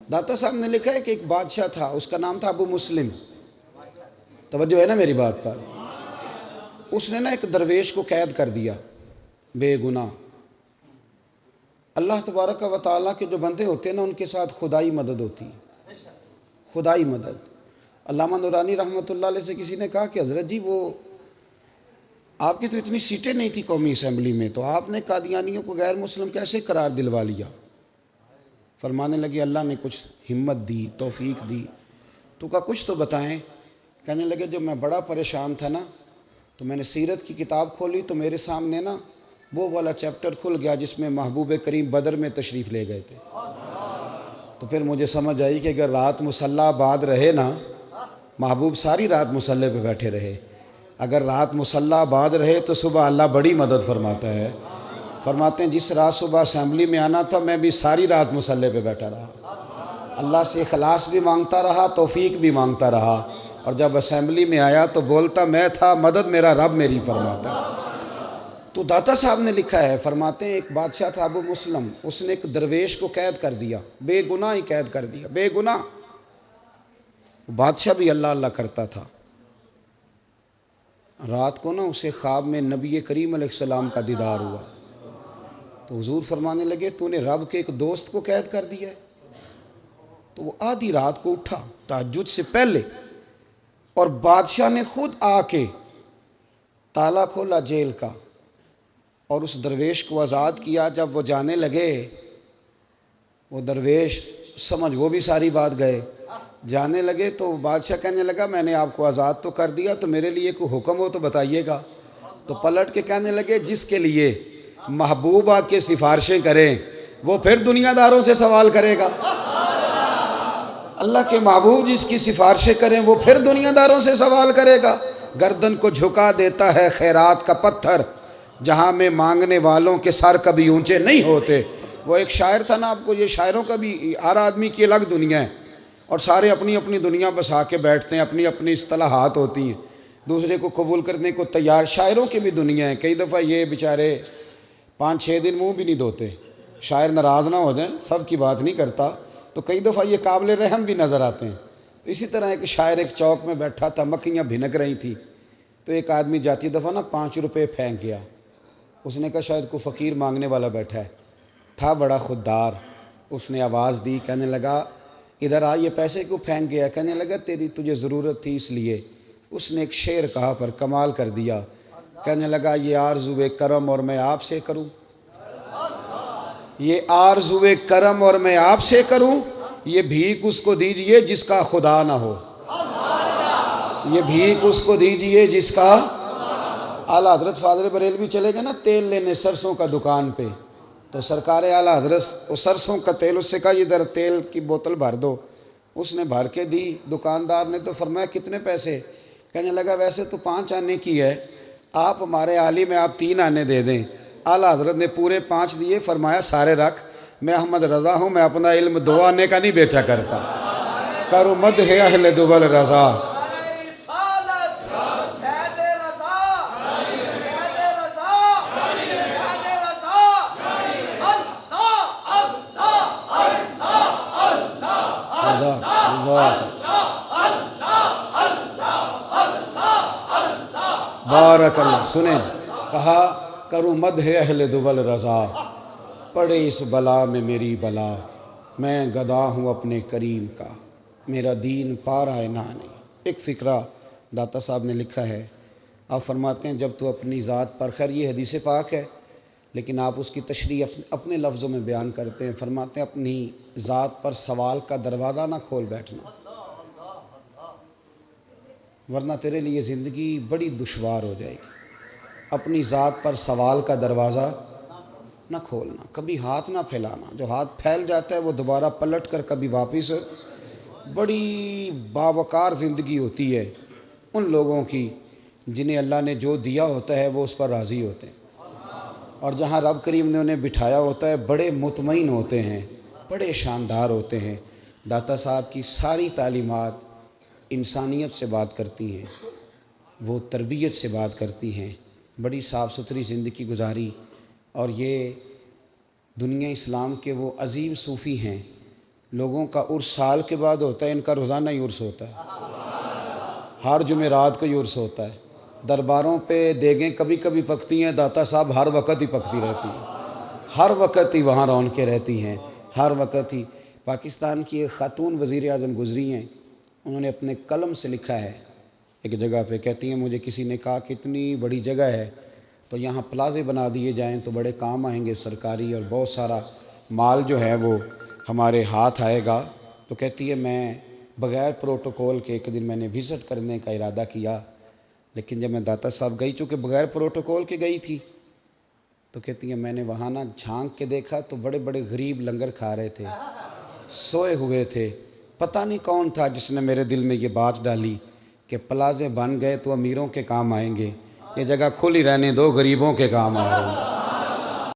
داتا صاحب نے لکھا ہے کہ ایک بادشاہ تھا، اس کا نام تھا ابو مسلم۔ توجہ ہے نا میری بات پر؟ اس نے نا ایک درویش کو قید کر دیا، بے گناہ۔ اللہ تبارک و تعالیٰ کے جو بندے ہوتے ہیں نا، ان کے ساتھ خدائی مدد ہوتی ہے، خدائی مدد۔ علامہ نورانی رحمۃ اللہ علیہ سے کسی نے کہا کہ حضرت جی، وہ آپ کی تو اتنی سیٹیں نہیں تھی قومی اسمبلی میں، تو آپ نے قادیانیوں کو غیر مسلم کیسے قرار دلوا لیا؟ فرمانے لگے اللہ نے کچھ ہمت دی، توفیق دی۔ تو کہا کچھ تو بتائیں۔ کہنے لگے جب میں بڑا پریشان تھا نا، تو میں نے سیرت کی کتاب کھولی تو میرے سامنے نا وہ والا چیپٹر کھل گیا جس میں محبوب کریم بدر میں تشریف لے گئے تھے۔ تو پھر مجھے سمجھ آئی کہ اگر رات مصلی آباد رہے نا، محبوب ساری رات مصلی پہ بیٹھے رہے، اگر رات مصلی آباد رہے تو صبح اللہ بڑی مدد فرماتا ہے۔ فرماتے ہیں جس رات صبح اسمبلی میں آنا تھا، میں بھی ساری رات مصلی پہ بیٹھا رہا، اللہ سے اخلاص بھی مانگتا رہا، توفیق بھی مانگتا رہا، اور جب اسمبلی میں آیا تو بولتا میں تھا، مدد میرا رب میری فرماتا۔ تو داتا صاحب نے لکھا ہے، فرماتے ہیں ایک بادشاہ تھا ابو مسلم، اس نے ایک درویش کو قید کر دیا، بے گناہ ہی قید کر دیا، بے گناہ۔ بادشاہ بھی اللہ اللہ کرتا تھا۔ رات کو نا اسے خواب میں نبی کریم علیہ السلام کا دیدار ہوا، تو حضور فرمانے لگے تو نے رب کے ایک دوست کو قید کر دیا ہے؟ تو وہ آدھی رات کو اٹھا تہجد سے پہلے، اور بادشاہ نے خود آ کے تالا کھولا جیل کا اور اس درویش کو آزاد کیا۔ جب وہ جانے لگے، وہ درویش سمجھ وہ بھی ساری بات گئے، جانے لگے تو بادشاہ کہنے لگا میں نے آپ کو آزاد تو کر دیا، تو میرے لیے کوئی حکم ہو تو بتائیے گا۔ تو پلٹ کے کہنے لگے جس کے لیے محبوب آ کے سفارشیں کریں وہ پھر دنیا داروں سے سوال کرے گا۔ اللہ کے محبوب جس کی سفارشیں کریں وہ پھر دنیا داروں سے سوال کرے گا۔ گردن کو جھکا دیتا ہے خیرات کا پتھر، جہاں میں مانگنے والوں کے سر کبھی اونچے نہیں ہوتے۔ وہ ایک شاعر تھا نا، آپ کو یہ شاعروں کا بھی ہر آدمی کی الگ دنیا ہے، اور سارے اپنی اپنی دنیا بسا کے بیٹھتے ہیں، اپنی اپنی اصطلاحات ہوتی ہیں، دوسرے کو قبول کرنے کو تیار۔ شاعروں کی بھی دنیا ہے، کئی دفعہ یہ بیچارے 5-6 دن منہ بھی نہیں دھوتے، شاعر ناراض نہ ہو جائیں، سب کی بات نہیں کرتا، تو کئی دفعہ یہ قابل رحم بھی نظر آتے ہیں۔ اسی طرح ایک شاعر ایک چوک میں بیٹھا تھا، مکھیاں بھنک رہی تھی، تو ایک آدمی جاتی دفعہ نا 5 روپے پھینک گیا۔ اس نے کہا شاید کوئی فقیر مانگنے والا بیٹھا ہے، تھا بڑا خوددار۔ اس نے آواز دی، کہنے لگا ادھر آ، یہ پیسے کیوں پھینک گیا؟ کہنے لگا تجھے ضرورت تھی اس لیے۔ اس نے ایک شعر کہا پر کمال کر دیا، کہنے لگا یہ آرزوئے کرم اور میں آپ سے کروں، یہ آرزوئے کرم اور میں آپ سے کروں، یہ بھیک اس کو دیجئے جس کا خدا نہ ہو، یہ بھیک اس کو دیجئے جس کا۔ اعلیٰ حضرت فاضل بریلوی چلے گئے نا تیل لینے سرسوں کا دکان پہ، تو سرکار اعلیٰ حضرت اس سرسوں کا تیل، اس سے کہا ادھر تیل کی بوتل بھر دو۔ اس نے بھر کے دی، دکاندار نے تو فرمایا کتنے پیسے؟ کہنے لگا ویسے تو 5 آنے کی ہے، آپ ہمارے عالم میں آپ 3 آنے دے دیں۔ اعلیٰ حضرت نے پورے 5 دیے، فرمایا سارے رکھ، میں احمد رضا ہوں، میں اپنا علم 2 آنے کا نہیں بیچا کرتا۔ کرو مدح اہل دول رضا۔ بارک اللہ۔ سنیں، کہا کروں مدح اہل دول رضا، پڑے اس بلا میں میری بلا، میں گدا ہوں اپنے کریم کا، میرا دین پارا نہ نہیں۔ ایک فقرہ داتا صاحب نے لکھا ہے، آپ فرماتے ہیں جب تو اپنی ذات پر، خیر یہ حدیث پاک ہے لیکن آپ اس کی تشریح اپنے لفظوں میں بیان کرتے ہیں، فرماتے ہیں اپنی ذات پر سوال کا دروازہ نہ کھول بیٹھنا، ورنہ تیرے لیے زندگی بڑی دشوار ہو جائے گی۔ اپنی ذات پر سوال کا دروازہ نہ کھولنا، کبھی ہاتھ نہ پھیلانا، جو ہاتھ پھیل جاتا ہے وہ دوبارہ پلٹ کر کبھی واپس۔ بڑی باوقار زندگی ہوتی ہے ان لوگوں کی جنہیں اللہ نے جو دیا ہوتا ہے وہ اس پر راضی ہوتے ہیں، اور جہاں رب کریم نے انہیں بٹھایا ہوتا ہے بڑے مطمئن ہوتے ہیں، بڑے شاندار ہوتے ہیں۔ داتا صاحب کی ساری تعلیمات انسانیت سے بات کرتی ہیں، وہ تربیت سے بات کرتی ہیں، بڑی صاف ستھری زندگی گزاری، اور یہ دنیا اسلام کے وہ عظیم صوفی ہیں لوگوں کا عرس سال کے بعد ہوتا ہے، ان کا روزانہ ہی عرس ہوتا ہے، ہر جمعرات کو ہی عرس ہوتا ہے۔ درباروں پہ دیگیں کبھی کبھی پکتی ہیں، داتا صاحب ہر وقت ہی پکتی رہتی ہیں، ہر وقت ہی وہاں رونقیں رہتی ہیں، ہر وقت ہی۔ پاکستان کی ایک خاتون وزیر اعظم گزری ہیں، انہوں نے اپنے قلم سے لکھا ہے ایک جگہ پہ، کہتی ہیں مجھے کسی نے کہا کہ اتنی بڑی جگہ ہے تو یہاں پلازے بنا دیے جائیں تو بڑے کام آئیں گے سرکاری، اور بہت سارا مال جو ہے وہ ہمارے ہاتھ آئے گا۔ تو کہتی ہے میں بغیر پروٹوکول کے ایک دن میں نے وزٹ کرنے کا ارادہ کیا، لیکن جب میں داتا صاحب گئی چونکہ بغیر پروٹوکول کے گئی تھی، تو کہتی ہے میں نے وہاں نہ جھانک کے دیکھا تو بڑے بڑے غریب لنگر کھا رہے تھے، سوئے ہوئے تھے۔ پتہ نہیں کون تھا جس نے میرے دل میں یہ بات ڈالی کہ پلازے بن گئے تو امیروں کے کام آئیں گے، یہ جگہ کھلی رہنے دو، غریبوں کے کام آ رہے ہیں۔